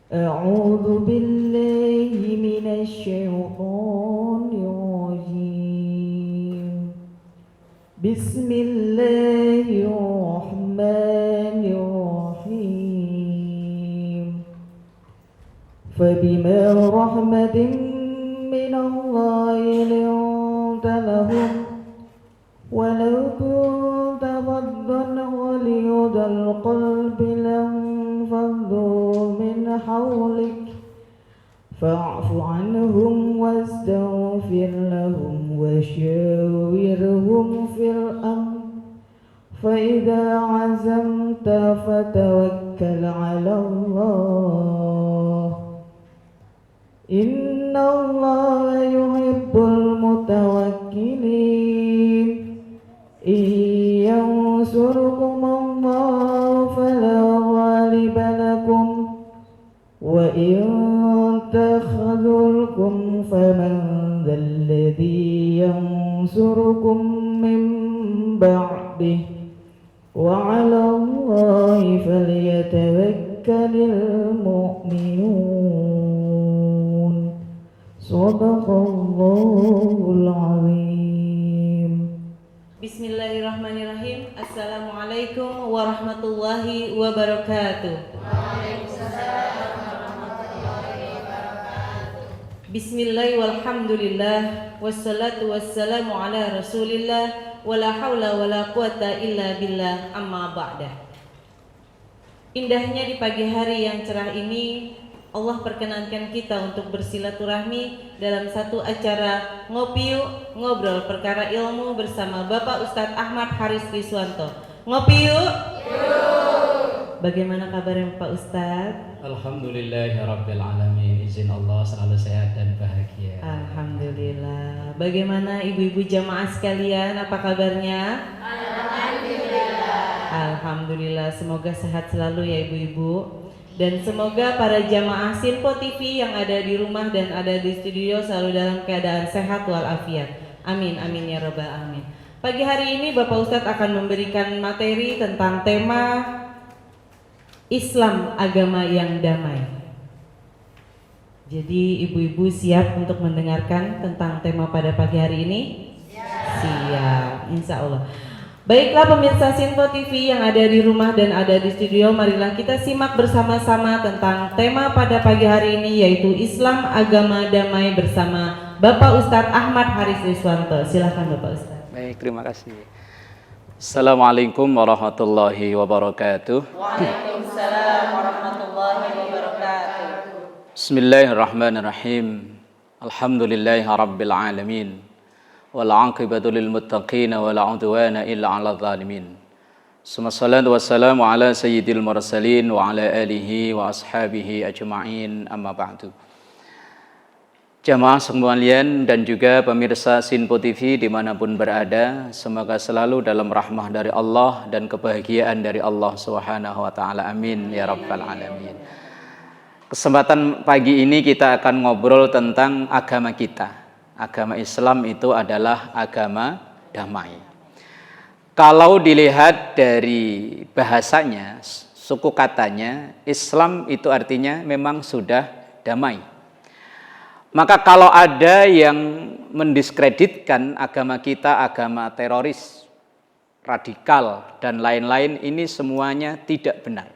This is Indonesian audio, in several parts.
أعوذ بالله من الشيطان الرجيم. بسم الله الرحمن الرحيم. فبما رحمة من الله لنت لهم ولو كنت فظا غليظ القلب لانفضوا من حولك فاعف عنهم واستغفر لهم وشاورهم في الأمر فإذا عزمت فتوكل على الله إن الله يحب المتوكلين. إن ينصركم الله فلا غالب لكم وإن تخذلكم فمن ذا الذي ينصركم من بعده وعلى الله فليتوكل المؤمنون. صدق الله العظيم. Bismillahirrahmanirrahim. Assalamualaikum warahmatullahi wabarakatuh. Bismillah walhamdulillah wassalatu wassalamu ala rasulillah wala hawla wala quwata illa billah amma ba'dah. Indahnya di pagi hari yang cerah ini Allah perkenankan kita untuk bersilaturahmi dalam satu acara Ngopi Yuk, ngobrol perkara ilmu bersama Bapak Ustadz Ahmad Haris Riswanto. Ngopi yuk. Bagaimana kabarnya Pak Ustadz? Alhamdulillahirrabbilalamin. Izin Allah selalu sehat dan bahagia. Alhamdulillah. Bagaimana ibu-ibu jamaah sekalian, apa kabarnya? Alhamdulillah. Semoga sehat selalu ya ibu-ibu. Dan semoga para jamaah Sinpo TV yang ada di rumah dan ada di studio selalu dalam keadaan sehat walafiat. Amin, amin ya robbal alamin. Pagi hari ini Bapak Ustadz akan memberikan materi tentang tema Islam agama yang damai. Jadi ibu-ibu siap untuk mendengarkan tentang tema pada pagi hari ini? Siap, insya Allah. Baiklah pemirsa Sinpo TV yang ada di rumah dan ada di studio, marilah kita simak bersama-sama tentang tema pada pagi hari ini, yaitu Islam agama damai bersama Bapak Ustadz Ahmad Haris Riswanto. Silahkan Bapak Ustadz. Baik, terima kasih. Assalamualaikum warahmatullahi wabarakatuh. Waalaikumsalam warahmatullahi wabarakatuh. Bismillahirrahmanirrahim. Alhamdulillahi rabbil alamin. Wal aqibatu lil muttaqin wa la udwana illa 'alal zalimin. Wassalatu wassalamu ala sayyidil mursalin wa ala alihi wa ashabihi ajma'in, amma ba'du. Jamaah sekalian dan juga pemirsa Sinpo TV dimanapun berada, semoga selalu dalam rahmah dari Allah dan kebahagiaan dari Allah Subhanahu wa ta'ala. Amin ya rabbal alamin. Kesempatan pagi ini kita akan ngobrol tentang agama kita. Agama Islam itu adalah agama damai. Kalau dilihat dari bahasanya, suku katanya, Islam itu artinya memang sudah damai. Maka kalau ada yang mendiskreditkan agama kita, agama teroris, radikal, dan lain-lain, ini semuanya tidak benar.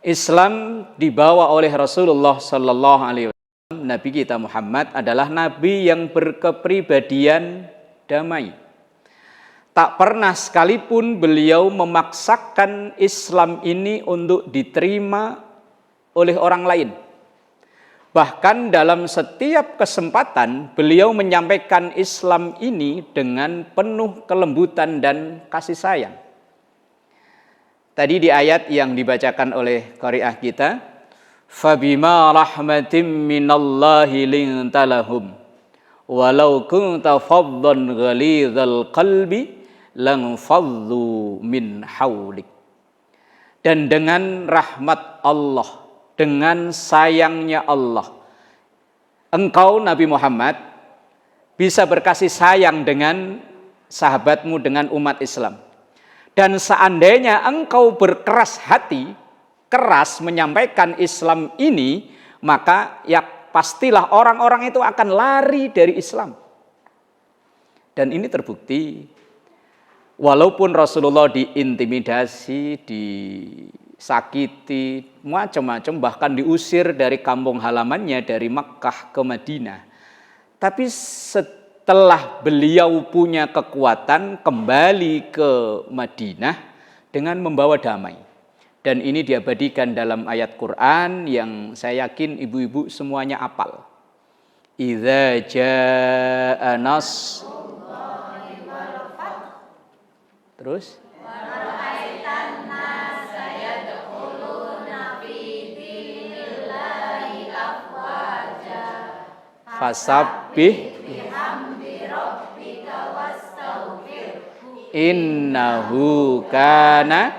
Islam dibawa oleh Rasulullah Sallallahu Alaihi Wasallam. Nabi kita Muhammad adalah Nabi yang berkepribadian damai. Tak pernah sekalipun beliau memaksakan Islam ini untuk diterima oleh orang lain. Bahkan dalam setiap kesempatan beliau menyampaikan Islam ini dengan penuh kelembutan dan kasih sayang. Tadi di ayat yang dibacakan oleh qari'ah kita, Fabima rahmatim minallahi linta lahum walau kunta faddan ghalidhal qalbi lang faddu min haulik. Dan dengan rahmat Allah, dengan sayangnya Allah, engkau Nabi Muhammad bisa berkasih sayang dengan sahabatmu, dengan umat Islam. Dan seandainya engkau berkeras hati, keras menyampaikan Islam ini, maka ya pastilah orang-orang itu akan lari dari Islam. Dan ini terbukti. Walaupun Rasulullah diintimidasi, disakiti, macam-macam, bahkan diusir dari kampung halamannya dari Makkah ke Madinah. Tapi setelah beliau punya kekuatan kembali ke Madinah dengan membawa damai. Dan ini diabadikan dalam ayat Quran yang saya yakin ibu-ibu semuanya hafal. Idza jaa terus fasabbih innahu kana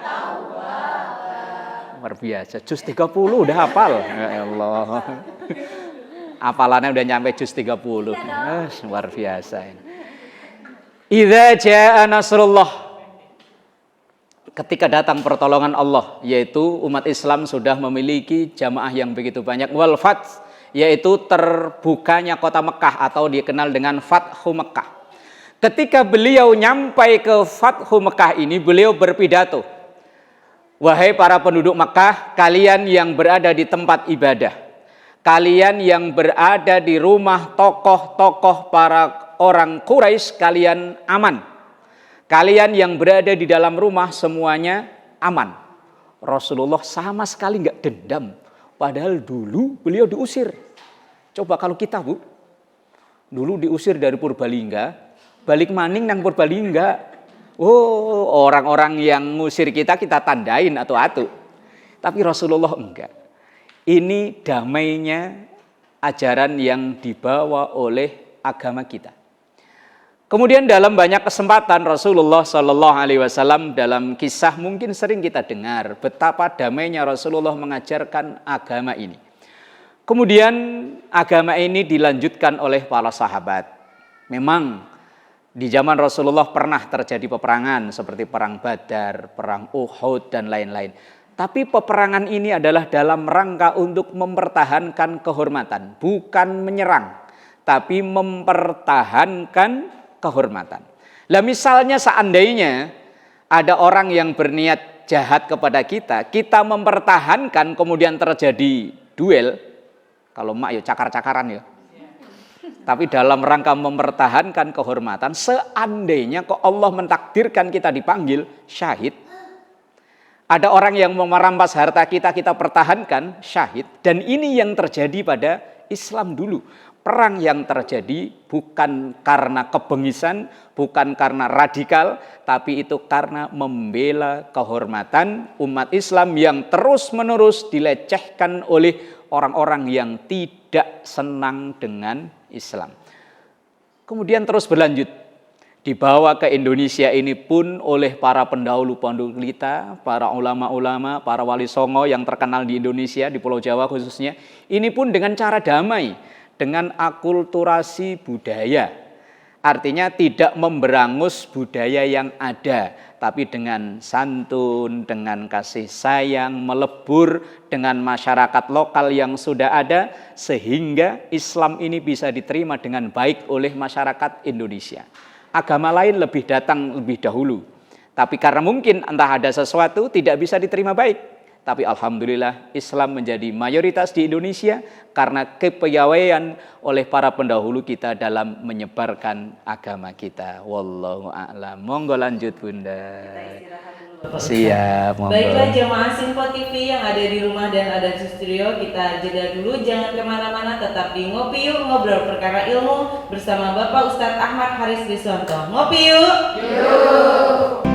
luar biasa. Juz 30 udah hafal. Ya Allah. Hafalannya udah nyampe juz 30. Luar biasa ini. Idza jaa nasrullah. Ketika datang pertolongan Allah, yaitu umat Islam sudah memiliki jamaah yang begitu banyak. Wal fath, yaitu terbukanya kota Mekah atau dikenal dengan Fathu Mekah. Ketika beliau nyampai ke Fathu Mekah ini, beliau berpidato. Wahai para penduduk Mekah, kalian yang berada di tempat ibadah, kalian yang berada di rumah tokoh-tokoh para orang Quraisy, kalian aman. Kalian yang berada di dalam rumah semuanya aman. Rasulullah sama sekali nggak dendam. Padahal dulu beliau diusir. Coba kalau kita, Bu, dulu diusir dari Purbalingga, balik maning nang Purbalingga. Oh, orang-orang yang ngusir kita tandain atau atu. Tapi Rasulullah enggak. Ini damainya ajaran yang dibawa oleh agama kita. Kemudian dalam banyak kesempatan Rasulullah Shallallahu Alaihi Wasallam dalam kisah mungkin sering kita dengar betapa damainya Rasulullah mengajarkan agama ini. Kemudian agama ini dilanjutkan oleh para sahabat. Memang di zaman Rasulullah pernah terjadi peperangan seperti perang Badar, perang Uhud dan lain-lain. Tapi peperangan ini adalah dalam rangka untuk mempertahankan kehormatan, bukan menyerang, tapi mempertahankan kehormatan. Lah misalnya seandainya ada orang yang berniat jahat kepada kita, kita mempertahankan kemudian terjadi duel, kalau mak ya cakar-cakaran ya. Tapi dalam rangka mempertahankan kehormatan, seandainya kok Allah mentakdirkan kita dipanggil syahid, ada orang yang merampas harta kita, kita pertahankan syahid. Dan ini yang terjadi pada Islam dulu. Perang yang terjadi bukan karena kebengisan, bukan karena radikal, tapi itu karena membela kehormatan umat Islam yang terus-menerus dilecehkan oleh orang-orang yang tidak senang dengan Islam. Kemudian terus berlanjut, dibawa ke Indonesia ini pun oleh para pendahulu-pendahulu kita, para ulama-ulama, para wali songo yang terkenal di Indonesia, di Pulau Jawa khususnya. Ini pun dengan cara damai, dengan akulturasi budaya. Artinya tidak memberangus budaya yang ada, tapi dengan santun, dengan kasih sayang, melebur dengan masyarakat lokal yang sudah ada, sehingga Islam ini bisa diterima dengan baik oleh masyarakat Indonesia. Agama lain lebih datang lebih dahulu, tapi karena mungkin entah ada sesuatu tidak bisa diterima baik. Tapi alhamdulillah Islam menjadi mayoritas di Indonesia karena kepiawaian oleh para pendahulu kita dalam menyebarkan agama kita. Wallahu a'lam. Monggo lanjut Bunda. Siap. Monggo. Baiklah jemaah Sinpo TV yang ada di rumah dan ada di studio, kita jeda dulu, jangan kemana-mana, tetap di Ngopi Yuk Ngobrol Perkara Ilmu bersama Bapak Ustadz Ahmad Haris Riswanto. Ngopi yuk. Yuk.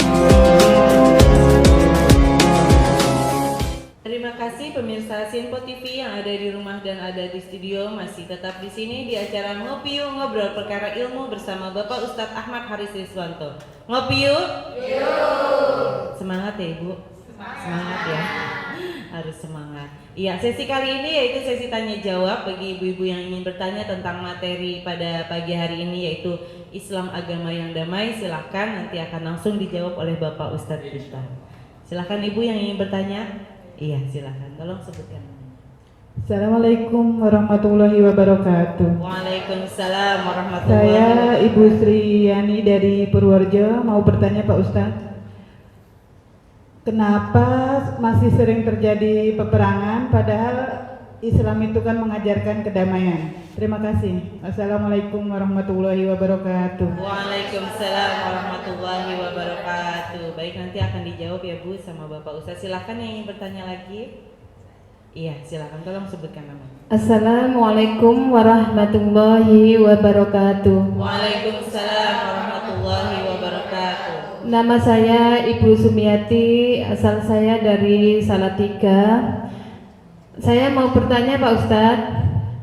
Terima kasih pemirsa Sinpo TV yang ada di rumah dan ada di studio, masih tetap di sini di acara Ngopi Yuk Ngobrol Perkara Ilmu bersama Bapak Ustadz Ahmad Haris Riswanto. Ngopi yuk. Yuk. Semangat ya Ibu. Semangat ya. Harus semangat. Iya, sesi kali ini yaitu sesi tanya jawab bagi ibu-ibu yang ingin bertanya tentang materi pada pagi hari ini, yaitu Islam agama yang damai. Silahkan nanti akan langsung dijawab oleh Bapak Ustadz kita. Silahkan Ibu yang ingin bertanya. Iya, silakan. Tolong sebutkan namanya. Assalamualaikum warahmatullahi wabarakatuh. Waalaikumsalam warahmatullahi Saya wabarakatuh. Ibu Sri Yani dari Purworejo mau bertanya Pak Ustadz. Kenapa masih sering terjadi peperangan padahal Islam itu kan mengajarkan kedamaian? Terima kasih. Assalamualaikum warahmatullahi wabarakatuh. Waalaikumsalam warahmatullahi wabarakatuh. Baik, nanti akan dijawab ya Bu sama Bapak Ustadz. Silakan yang ingin bertanya lagi. Iya, silakan. Tolong sebutkan namanya. Assalamualaikum warahmatullahi wabarakatuh. Waalaikumsalam warahmatullahi wabarakatuh. Nama saya Ibu Sumiati, asal saya dari Salatiga. Saya mau bertanya Pak Ustadz,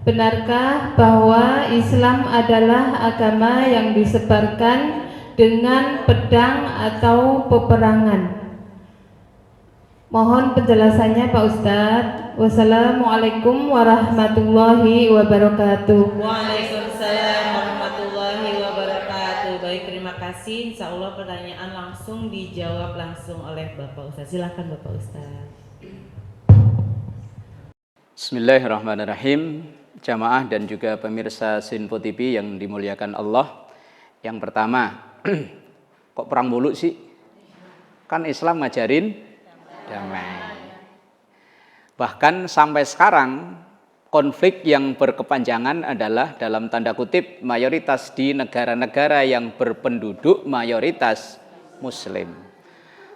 benarkah bahwa Islam adalah agama yang disebarkan dengan pedang atau peperangan? Mohon penjelasannya Pak Ustadz. Wassalamualaikum warahmatullahi wabarakatuh. Waalaikumsalam warahmatullahi wabarakatuh. Baik, terima kasih. Insya Allah pertanyaan langsung dijawab langsung oleh Bapak Ustadz. Silakan Bapak Ustadz. Bismillahirrahmanirrahim. Jamaah dan juga pemirsa Sinpo TV yang dimuliakan Allah. Yang pertama, kok perang mulu sih? Kan Islam ngajarin damai. Bahkan sampai sekarang konflik yang berkepanjangan adalah dalam tanda kutip mayoritas di negara-negara yang berpenduduk mayoritas Muslim.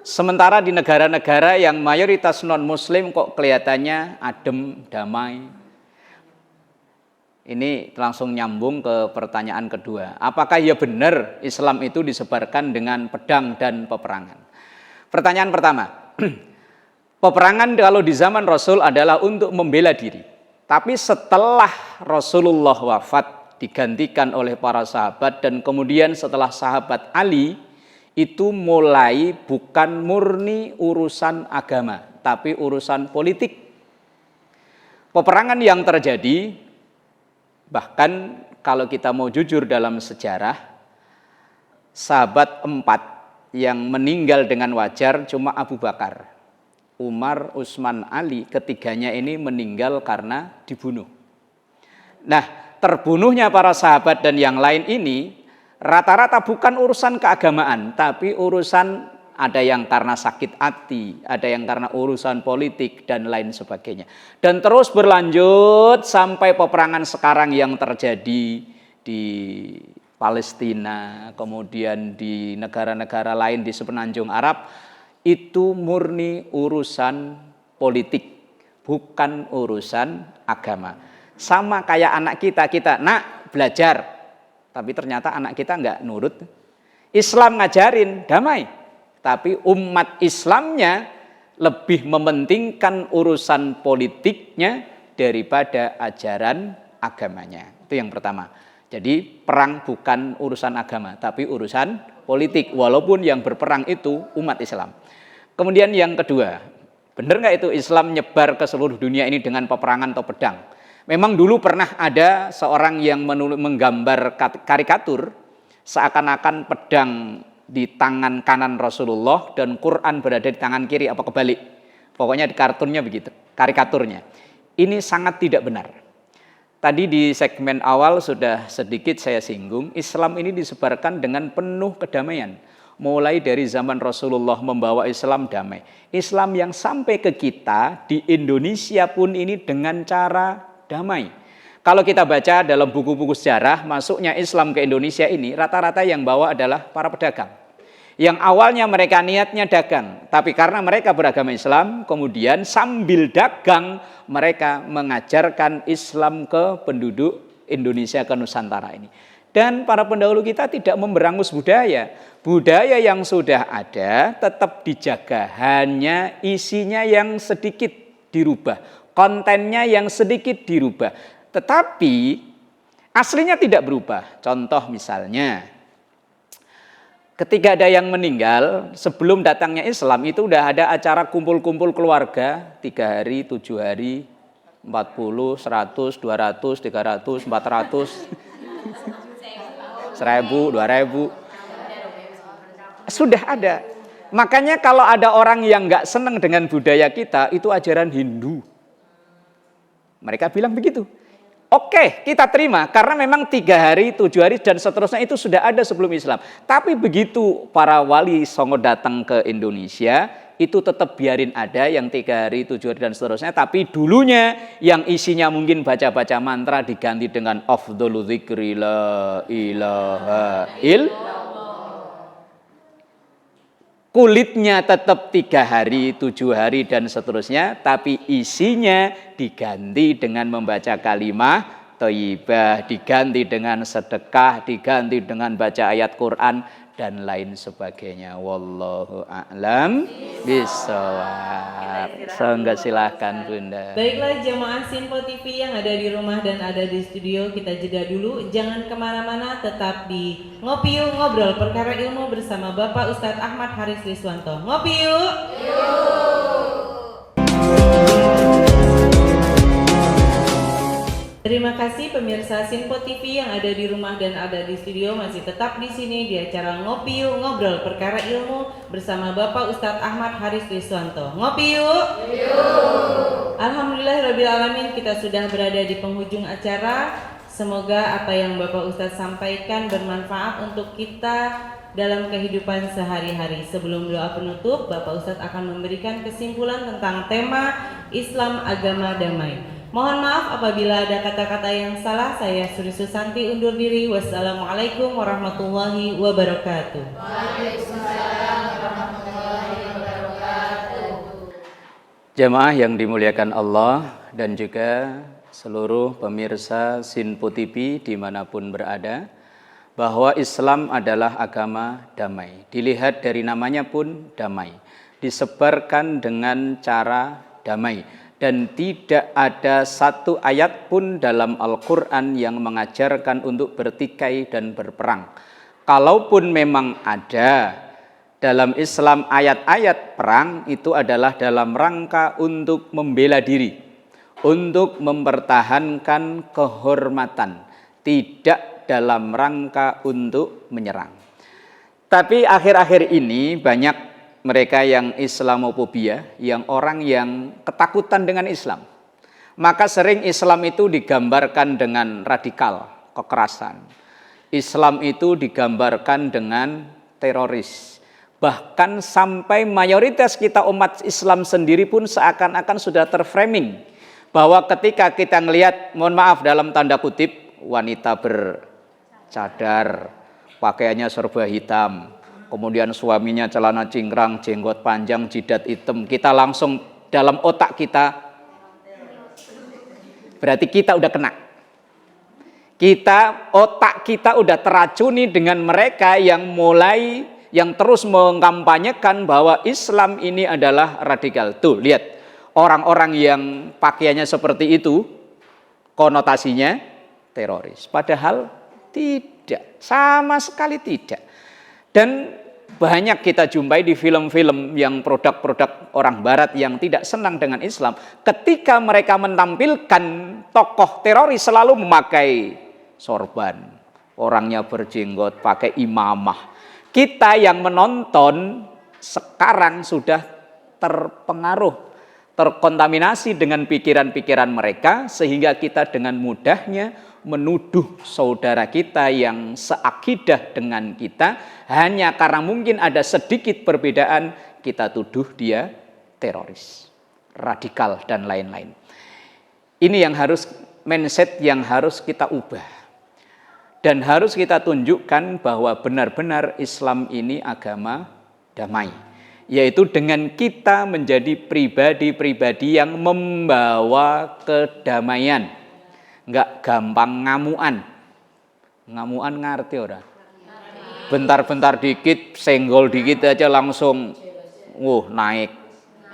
Sementara di negara-negara yang mayoritas non-Muslim kok kelihatannya adem, damai. Ini langsung nyambung ke pertanyaan kedua. Apakah ya benar Islam itu disebarkan dengan pedang dan peperangan? Pertanyaan pertama, peperangan kalau di zaman Rasul adalah untuk membela diri. Tapi setelah Rasulullah wafat digantikan oleh para sahabat dan kemudian setelah sahabat Ali itu mulai bukan murni urusan agama, tapi urusan politik. Peperangan yang terjadi, bahkan kalau kita mau jujur dalam sejarah, sahabat 4 yang meninggal dengan wajar cuma Abu Bakar, Umar, Utsman, Ali, ketiganya ini meninggal karena dibunuh. Nah, terbunuhnya para sahabat dan yang lain ini rata-rata bukan urusan keagamaan, tapi urusan ada yang karena sakit hati, ada yang karena urusan politik dan lain sebagainya. Dan terus berlanjut sampai peperangan sekarang yang terjadi di Palestina, kemudian di negara-negara lain di semenanjung Arab, itu murni urusan politik, bukan urusan agama. Sama kayak anak kita, nak belajar, tapi ternyata anak kita nggak nurut. Islam ngajarin damai, tapi umat Islamnya lebih mementingkan urusan politiknya daripada ajaran agamanya. Itu yang pertama. Jadi perang bukan urusan agama, tapi urusan politik. Walaupun yang berperang itu umat Islam. Kemudian yang kedua, benar nggak itu Islam nyebar ke seluruh dunia ini dengan peperangan atau pedang? Memang dulu pernah ada seorang yang menggambar karikatur seakan-akan pedang di tangan kanan Rasulullah dan Quran berada di tangan kiri, apa kebalik. Pokoknya di kartunnya begitu, karikaturnya. Ini sangat tidak benar. Tadi di segmen awal sudah sedikit saya singgung, Islam ini disebarkan dengan penuh kedamaian. Mulai dari zaman Rasulullah membawa Islam damai. Islam yang sampai ke kita di Indonesia pun ini dengan cara damai. Kalau kita baca dalam buku-buku sejarah, masuknya Islam ke Indonesia ini rata-rata yang bawa adalah para pedagang. Yang awalnya mereka niatnya dagang, tapi karena mereka beragama Islam, kemudian sambil dagang mereka mengajarkan Islam ke penduduk Indonesia, ke Nusantara ini. Dan para pendahulu kita tidak memberangus budaya. Budaya yang sudah ada tetap dijaga, hanya isinya yang sedikit dirubah, kontennya yang sedikit dirubah. Tetapi aslinya tidak berubah. Contoh misalnya, ketika ada yang meninggal, sebelum datangnya Islam itu udah ada acara kumpul-kumpul keluarga, 3 hari, 7 hari, 40, 100, 200, 300, 400, 1000, 2000. Sudah ada. Makanya kalau ada orang yang nggak senang dengan budaya kita, itu ajaran Hindu. Mereka bilang begitu. Oke, kita terima karena memang 3 hari, 7 hari dan seterusnya itu sudah ada sebelum Islam. Tapi begitu para wali Songo datang ke Indonesia, itu tetap biarin ada yang 3 hari, 7 hari dan seterusnya. Tapi dulunya yang isinya mungkin baca-baca mantra diganti dengan afdhalu dzikri la ilaha illallah. Kulitnya tetap 3 hari, 7 hari dan seterusnya, tapi isinya diganti dengan membaca kalimah thayyibah, diganti dengan sedekah, diganti dengan baca ayat Quran dan lain sebagainya. Wallahu a'lam bishawab. Sangga silahkan Bunda. Baiklah jemaah Sinpo TV yang ada di rumah dan ada di studio, kita jeda dulu. Jangan kemana-mana, tetap di Ngopi Yuk Ngobrol Perkara Ilmu bersama Bapak Ustadz Ahmad Haris Riswanto. Ngopi yuk! Terima kasih pemirsa Sinpo TV yang ada di rumah dan ada di studio, masih tetap di sini di acara Ngopi Yuk Ngobrol Perkara Ilmu bersama Bapak Ustadz Ahmad Haris Riswanto. Ngopi yuk! Alhamdulillahirrabbilalamin, kita sudah berada di penghujung acara. Semoga apa yang Bapak Ustadz sampaikan bermanfaat untuk kita dalam kehidupan sehari-hari. Sebelum doa penutup, Bapak Ustadz akan memberikan kesimpulan tentang tema Islam Agama Damai. Mohon maaf apabila ada kata-kata yang salah. Saya Suri Susanti undur diri. Wassalamualaikum warahmatullahi wabarakatuh. Waalaikumsalam warahmatullahi wabarakatuh. Jemaah yang dimuliakan Allah dan juga seluruh pemirsa Sinpo TV dimanapun berada, bahwa Islam adalah agama damai. Dilihat dari namanya pun damai, disebarkan dengan cara damai. Dan tidak ada satu ayat pun dalam Al-Quran yang mengajarkan untuk bertikai dan berperang. Kalaupun memang ada dalam Islam ayat-ayat perang, itu adalah dalam rangka untuk membela diri, untuk mempertahankan kehormatan, tidak dalam rangka untuk menyerang. Tapi akhir-akhir ini banyak mereka yang Islamofobia, yang orang yang ketakutan dengan Islam. Maka sering Islam itu digambarkan dengan radikal, kekerasan. Islam itu digambarkan dengan teroris. Bahkan sampai mayoritas kita umat Islam sendiri pun seakan-akan sudah terframing. Bahwa ketika kita melihat, mohon maaf dalam tanda kutip, wanita bercadar, pakaiannya serba hitam, kemudian suaminya celana cingkrang, jenggot panjang, jidat hitam, kita langsung dalam otak kita, berarti kita udah kena. Otak kita udah teracuni dengan mereka yang terus mengkampanyekan bahwa Islam ini adalah radikal. Tuh, lihat, orang-orang yang pakaiannya seperti itu, konotasinya teroris. Padahal tidak, sama sekali tidak. Dan banyak kita jumpai di film-film yang produk-produk orang barat yang tidak senang dengan Islam. Ketika mereka menampilkan tokoh teroris selalu memakai sorban, orangnya berjenggot, pakai imamah. Kita yang menonton sekarang sudah terpengaruh, terkontaminasi dengan pikiran-pikiran mereka, sehingga kita dengan mudahnya menuduh saudara kita yang seakidah dengan kita, hanya karena mungkin ada sedikit perbedaan, kita tuduh dia teroris, radikal dan lain-lain. Ini yang harus, mindset yang harus kita ubah. Dan harus kita tunjukkan bahwa benar-benar Islam ini agama damai. Yaitu dengan kita menjadi pribadi-pribadi yang membawa kedamaian. Enggak gampang ngamuan. Ngamuan ngerti ora? Bentar-bentar dikit, senggol dikit aja langsung naik,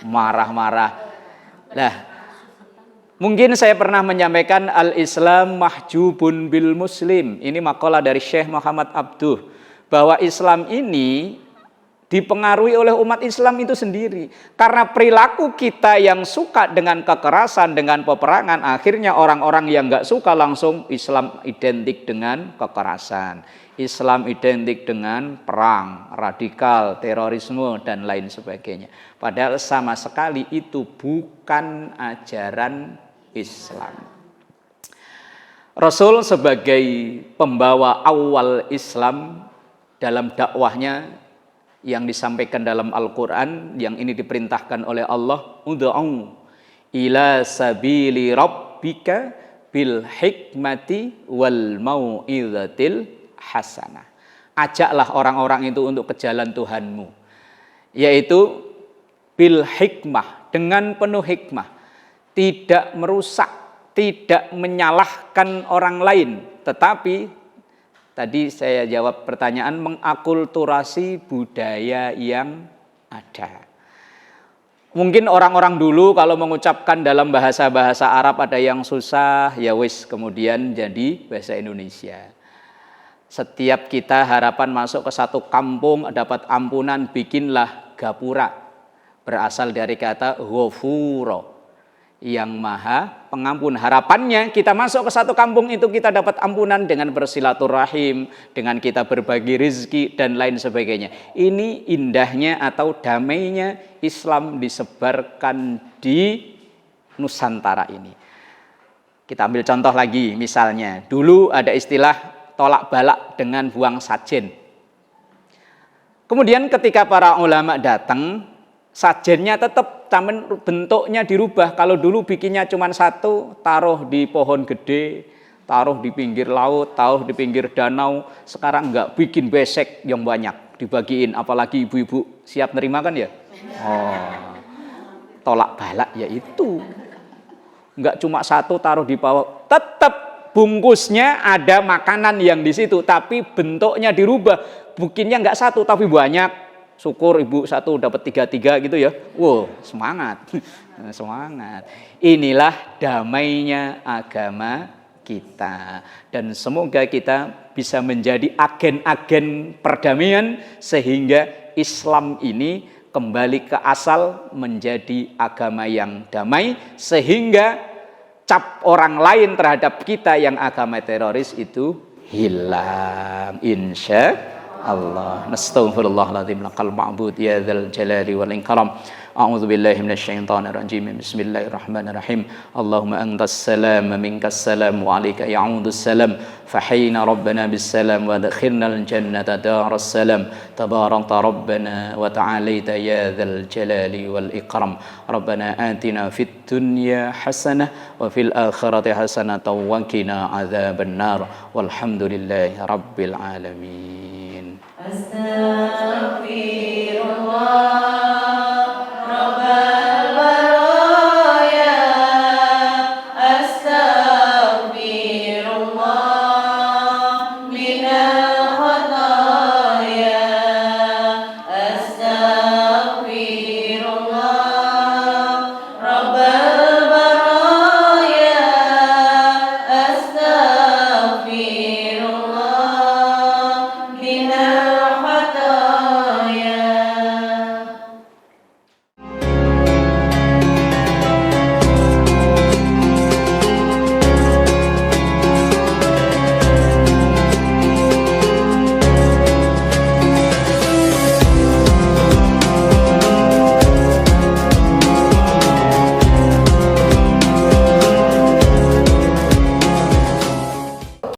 marah-marah. Nah, mungkin saya pernah menyampaikan al-Islam mahjubun bil muslim. Ini makalah dari Syekh Muhammad Abduh, bahwa Islam ini dipengaruhi oleh umat Islam itu sendiri. Karena perilaku kita yang suka dengan kekerasan, dengan peperangan, akhirnya orang-orang yang nggak suka langsung Islam identik dengan kekerasan. Islam identik dengan perang, radikal, terorisme, dan lain sebagainya. Padahal sama sekali itu bukan ajaran Islam. Rasul sebagai pembawa awal Islam dalam dakwahnya yang disampaikan dalam Al-Quran, yang ini diperintahkan oleh Allah, ud'u ila sabili rabbika bil hikmati wal mau'izatil hasanah. Ajaklah orang-orang itu untuk ke jalan Tuhanmu, yaitu bil hikmah, dengan penuh hikmah, tidak merusak, tidak menyalahkan orang lain, tetapi tadi saya jawab pertanyaan, mengakulturasi budaya yang ada. Mungkin orang-orang dulu kalau mengucapkan dalam bahasa-bahasa Arab ada yang susah, ya wis kemudian jadi bahasa Indonesia. Setiap kita harapan masuk ke satu kampung dapat ampunan, bikinlah gapura. Berasal dari kata ghafuro, yang maha pengampun. Harapannya kita masuk ke satu kampung itu kita dapat ampunan dengan bersilaturahim, dengan kita berbagi rezeki dan lain sebagainya. Ini indahnya atau damainya Islam disebarkan di Nusantara ini. Kita ambil contoh lagi, misalnya dulu ada istilah tolak balak dengan buang sajen. Kemudian ketika para ulama datang, sajennya tetap, tamen bentuknya dirubah. Kalau dulu bikinnya cuma satu, taruh di pohon gede, taruh di pinggir laut, taruh di pinggir danau. Sekarang enggak, bikin besek yang banyak, dibagiin. Apalagi ibu-ibu siap nerima kan ya? Oh, tolak balak ya itu. Enggak cuma satu taruh di bawah, tetap bungkusnya ada makanan yang di situ, tapi bentuknya dirubah. Bikinnya enggak satu tapi banyak. Syukur ibu satu dapat 3 gitu ya. Wow, semangat. Semangat. Inilah damainya agama kita. Dan semoga kita bisa menjadi agen-agen perdamaian sehingga Islam ini kembali ke asal menjadi agama yang damai, sehingga cap orang lain terhadap kita yang agama teroris itu hilang, insya Allah. Nastaghfirullahaladzim lakal ma'bud ya dzal jalali wal ikram. A'udzu billahi minasyaitonir rajim. Bismillahirrahmanirrahim. Allahumma antas salam minkas salam wa alayka ya'udus salam. Fahayna rabbana bis salam wa adkhilnal jannata daras salam. Tabarakta rabbana wa ta'alaita ya dzal jalali wal ikram. Rabbana atina fid dunya hasanah wa fil akhirati hasanah wa qina adzabannar. Walhamdulillahi rabbil alamin. Astaghfirullah.